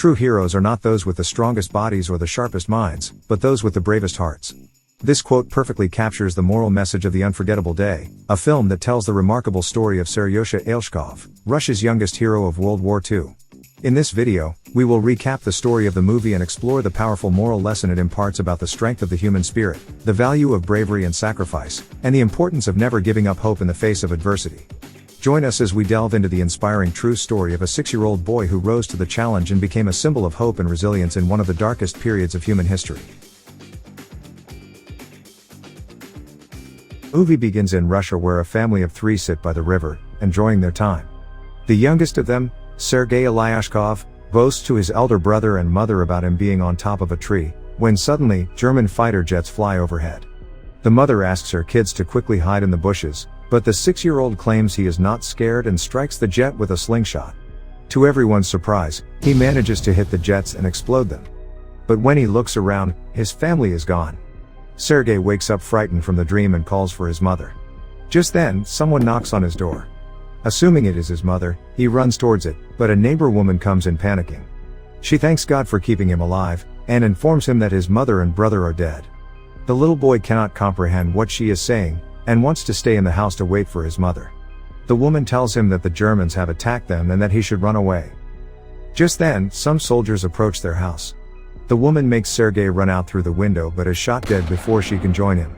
True heroes are not those with the strongest bodies or the sharpest minds, but those with the bravest hearts. This quote perfectly captures the moral message of The Unforgettable Day, a film that tells the remarkable story of Seryosha Ailshkov, Russia's youngest hero of World War II. In this video, we will recap the story of the movie and explore the powerful moral lesson it imparts about the strength of the human spirit, the value of bravery and sacrifice, and the importance of never giving up hope in the face of adversity. Join us as we delve into the inspiring true story of a 6-year-old boy who rose to the challenge and became a symbol of hope and resilience in one of the darkest periods of human history. The movie begins in Russia, where a family of 3 sit by the river, enjoying their time. The youngest of them, Sergei Alyashkov, boasts to his elder brother and mother about him being on top of a tree, when suddenly, German fighter jets fly overhead. The mother asks her kids to quickly hide in the bushes, but the 6-year-old claims he is not scared and strikes the jet with a slingshot. To everyone's surprise, he manages to hit the jets and explode them. But when he looks around, his family is gone. Sergei wakes up frightened from the dream and calls for his mother. Just then, someone knocks on his door. Assuming it is his mother, he runs towards it, but a neighbor woman comes in panicking. She thanks God for keeping him alive, and informs him that his mother and brother are dead. The little boy cannot comprehend what she is saying, and wants to stay in the house to wait for his mother. The woman tells him that the Germans have attacked them and that he should run away. Just then, some soldiers approach their house. The woman makes Sergei run out through the window but is shot dead before she can join him.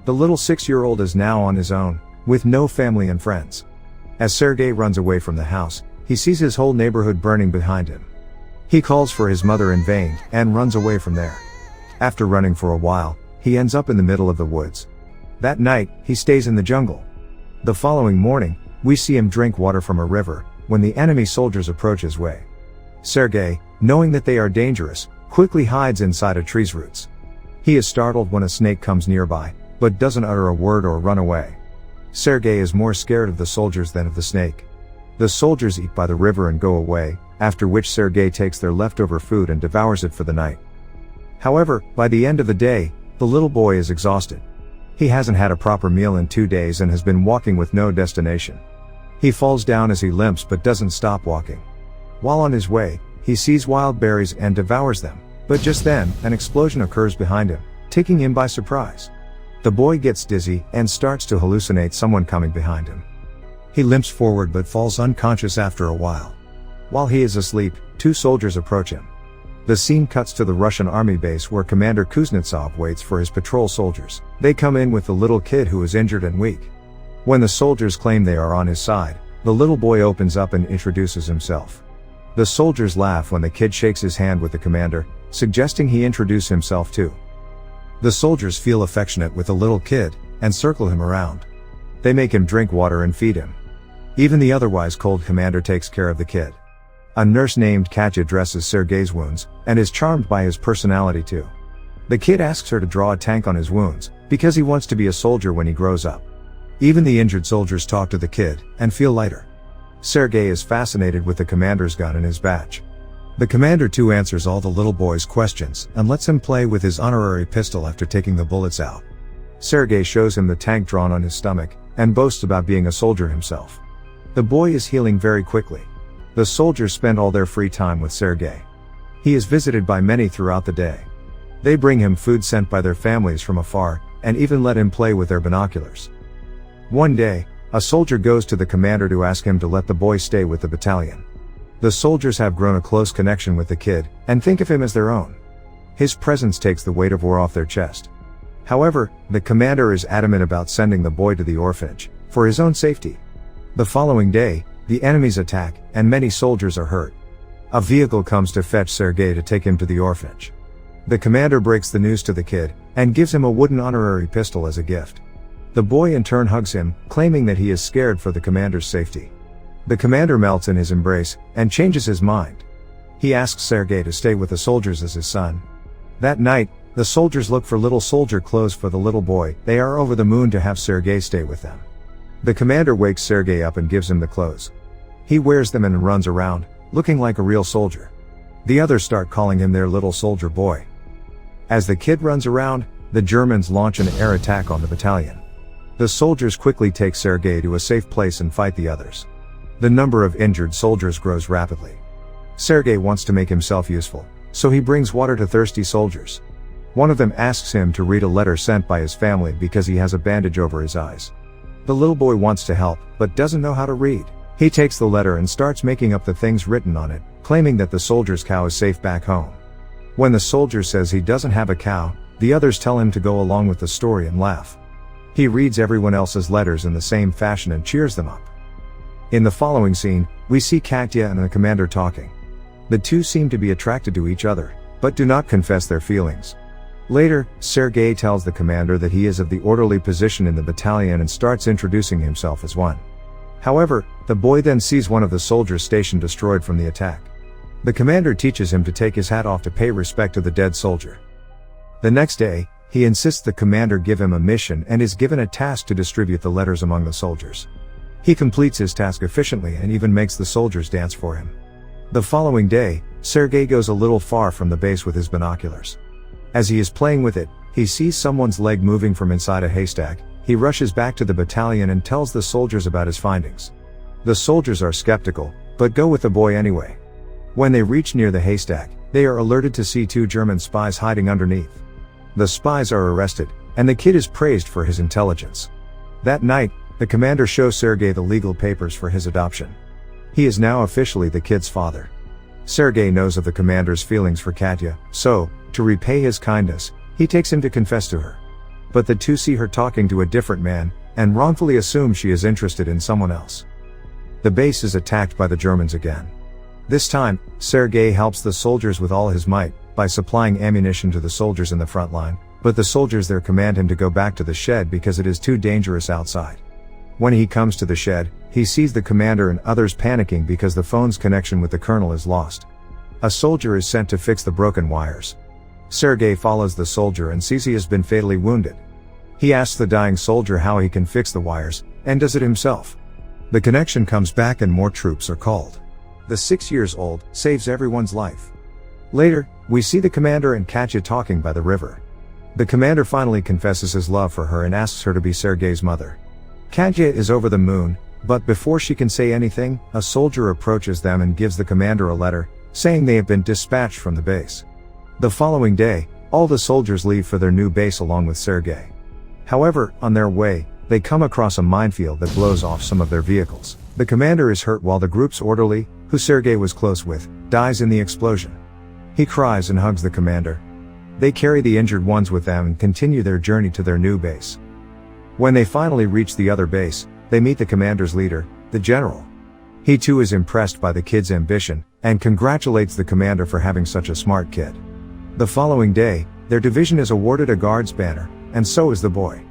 The little 6-year-old is now on his own, with no family and friends. As Sergei runs away from the house, he sees his whole neighborhood burning behind him. He calls for his mother in vain, and runs away from there. After running for a while, he ends up in the middle of the woods. That night, he stays in the jungle. The following morning, we see him drink water from a river, when the enemy soldiers approach his way. Sergei, knowing that they are dangerous, quickly hides inside a tree's roots. He is startled when a snake comes nearby, but doesn't utter a word or run away. Sergei is more scared of the soldiers than of the snake. The soldiers eat by the river and go away, after which Sergei takes their leftover food and devours it for the night. However, by the end of the day, the little boy is exhausted. He hasn't had a proper meal in 2 days and has been walking with no destination. He falls down as he limps but doesn't stop walking. While on his way, he sees wild berries and devours them, but just then, an explosion occurs behind him, taking him by surprise. The boy gets dizzy and starts to hallucinate someone coming behind him. He limps forward but falls unconscious after a while. While he is asleep, 2 soldiers approach him. The scene cuts to the Russian army base where Commander Kuznetsov waits for his patrol soldiers. They come in with the little kid who is injured and weak. When the soldiers claim they are on his side, the little boy opens up and introduces himself. The soldiers laugh when the kid shakes his hand with the commander, suggesting he introduce himself too. The soldiers feel affectionate with the little kid, and circle him around. They make him drink water and feed him. Even the otherwise cold commander takes care of the kid. A nurse named Katya dresses Sergei's wounds, and is charmed by his personality too. The kid asks her to draw a tank on his wounds, because he wants to be a soldier when he grows up. Even the injured soldiers talk to the kid, and feel lighter. Sergei is fascinated with the commander's gun and his badge. The commander too answers all the little boy's questions, and lets him play with his honorary pistol after taking the bullets out. Sergei shows him the tank drawn on his stomach, and boasts about being a soldier himself. The boy is healing very quickly. The soldiers spend all their free time with Sergei. He is visited by many throughout the day. They bring him food sent by their families from afar, and even let him play with their binoculars. One day, a soldier goes to the commander to ask him to let the boy stay with the battalion. The soldiers have grown a close connection with the kid, and think of him as their own. His presence takes the weight of war off their chest. However, the commander is adamant about sending the boy to the orphanage, for his own safety. The following day, the enemies attack, and many soldiers are hurt. A vehicle comes to fetch Sergei to take him to the orphanage. The commander breaks the news to the kid, and gives him a wooden honorary pistol as a gift. The boy in turn hugs him, claiming that he is scared for the commander's safety. The commander melts in his embrace, and changes his mind. He asks Sergei to stay with the soldiers as his son. That night, the soldiers look for little soldier clothes for the little boy. They are over the moon to have Sergei stay with them. The commander wakes Sergei up and gives him the clothes. He wears them and runs around, looking like a real soldier. The others start calling him their little soldier boy. As the kid runs around, the Germans launch an air attack on the battalion. The soldiers quickly take Sergei to a safe place and fight the others. The number of injured soldiers grows rapidly. Sergei wants to make himself useful, so he brings water to thirsty soldiers. One of them asks him to read a letter sent by his family because he has a bandage over his eyes. The little boy wants to help, but doesn't know how to read. He takes the letter and starts making up the things written on it, claiming that the soldier's cow is safe back home. When the soldier says he doesn't have a cow, the others tell him to go along with the story and laugh. He reads everyone else's letters in the same fashion and cheers them up. In the following scene, we see Katya and the commander talking. The two seem to be attracted to each other, but do not confess their feelings. Later, Sergei tells the commander that he is of the orderly position in the battalion and starts introducing himself as one. However, the boy then sees one of the soldiers stationed destroyed from the attack. The commander teaches him to take his hat off to pay respect to the dead soldier. The next day, he insists the commander give him a mission and is given a task to distribute the letters among the soldiers. He completes his task efficiently and even makes the soldiers dance for him. The following day, Sergei goes a little far from the base with his binoculars. As he is playing with it, he sees someone's leg moving from inside a haystack. He rushes back to the battalion and tells the soldiers about his findings. The soldiers are skeptical, but go with the boy anyway. When they reach near the haystack, they are alerted to see two German spies hiding underneath. The spies are arrested, and the kid is praised for his intelligence. That night, the commander shows Sergei the legal papers for his adoption. He is now officially the kid's father. Sergei knows of the commander's feelings for Katya, so, to repay his kindness, he takes him to confess to her. But the two see her talking to a different man, and wrongfully assume she is interested in someone else. The base is attacked by the Germans again. This time, Sergei helps the soldiers with all his might, by supplying ammunition to the soldiers in the front line, but the soldiers there command him to go back to the shed because it is too dangerous outside. When he comes to the shed, he sees the commander and others panicking because the phone's connection with the colonel is lost. A soldier is sent to fix the broken wires. Sergei follows the soldier and sees he has been fatally wounded. He asks the dying soldier how he can fix the wires, and does it himself. The connection comes back and more troops are called. The 6-year-old saves everyone's life. Later, we see the commander and Katya talking by the river. The commander finally confesses his love for her and asks her to be Sergei's mother. Katya is over the moon, but before she can say anything, a soldier approaches them and gives the commander a letter, saying they have been dispatched from the base. The following day, all the soldiers leave for their new base along with Sergei. However, on their way, they come across a minefield that blows off some of their vehicles. The commander is hurt while the group's orderly, who Sergei was close with, dies in the explosion. He cries and hugs the commander. They carry the injured ones with them and continue their journey to their new base. When they finally reach the other base, they meet the commander's leader, the general. He too is impressed by the kid's ambition, and congratulates the commander for having such a smart kid. The following day, their division is awarded a guard's banner, and so is the boy.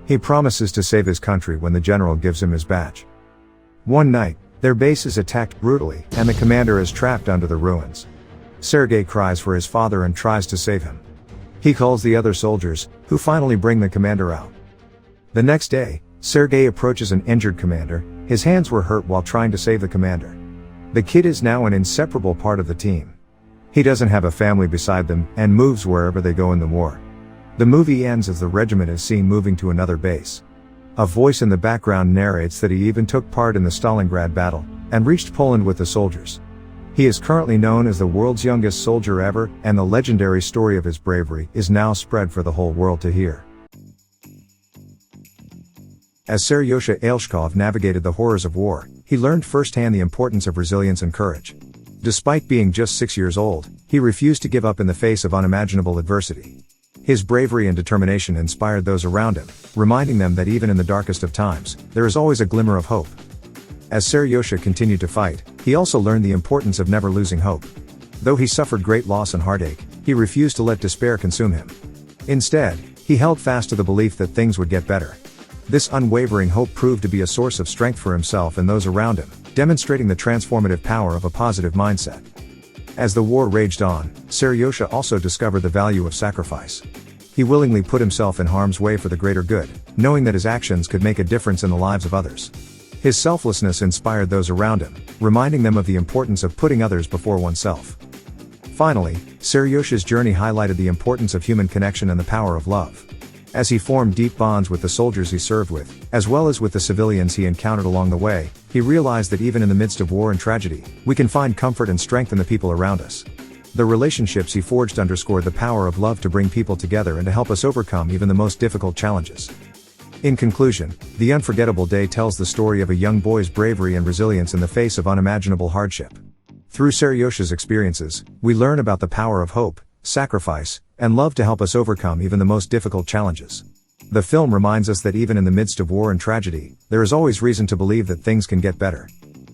He promises to save his country when the general gives him his badge. One night, their base is attacked brutally, and the commander is trapped under the ruins. Sergei cries for his father and tries to save him. He calls the other soldiers, who finally bring the commander out. The next day, Sergei approaches an injured commander. His hands were hurt while trying to save the commander. The kid is now an inseparable part of the team. He doesn't have a family beside them, and moves wherever they go in the war. The movie ends as the regiment is seen moving to another base. A voice in the background narrates that he even took part in the Stalingrad battle, and reached Poland with the soldiers. He is currently known as the world's youngest soldier ever, and the legendary story of his bravery is now spread for the whole world to hear. As Seryosha Ailshkov navigated the horrors of war, he learned firsthand the importance of resilience and courage. Despite being just 6 years old, he refused to give up in the face of unimaginable adversity. His bravery and determination inspired those around him, reminding them that even in the darkest of times, there is always a glimmer of hope. As Seryosha continued to fight, he also learned the importance of never losing hope. Though he suffered great loss and heartache, he refused to let despair consume him. Instead, he held fast to the belief that things would get better. This unwavering hope proved to be a source of strength for himself and those around him, demonstrating the transformative power of a positive mindset. As the war raged on, Seryosha also discovered the value of sacrifice. He willingly put himself in harm's way for the greater good, knowing that his actions could make a difference in the lives of others. His selflessness inspired those around him, reminding them of the importance of putting others before oneself. Finally, Seryosha's journey highlighted the importance of human connection and the power of love. As he formed deep bonds with the soldiers he served with, as well as with the civilians he encountered along the way, He realized that even in the midst of war and tragedy, we can find comfort and strength in the people around us. The relationships he forged underscored the power of love to bring people together and to help us overcome even the most difficult challenges. In conclusion, The Unforgettable Day tells the story of a young boy's bravery and resilience in the face of unimaginable hardship. Through Saryosha's experiences, we learn about the power of hope, sacrifice, and love to help us overcome even the most difficult challenges. The film reminds us that even in the midst of war and tragedy, there is always reason to believe that things can get better.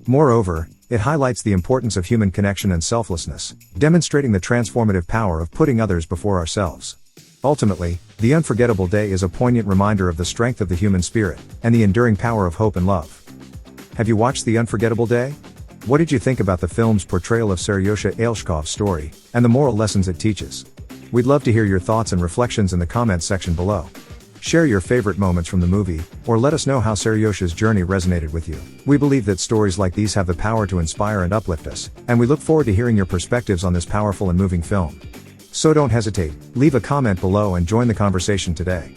Moreover, it highlights the importance of human connection and selflessness, demonstrating the transformative power of putting others before ourselves. Ultimately, The Unforgettable Day is a poignant reminder of the strength of the human spirit, and the enduring power of hope and love. Have you watched The Unforgettable Day? What did you think about the film's portrayal of Saryosha Ailshkov's story, and the moral lessons it teaches? We'd love to hear your thoughts and reflections in the comments section below. Share your favorite moments from the movie, or let us know how Saryosha's journey resonated with you. We believe that stories like these have the power to inspire and uplift us, and we look forward to hearing your perspectives on this powerful and moving film. So don't hesitate, leave a comment below and join the conversation today.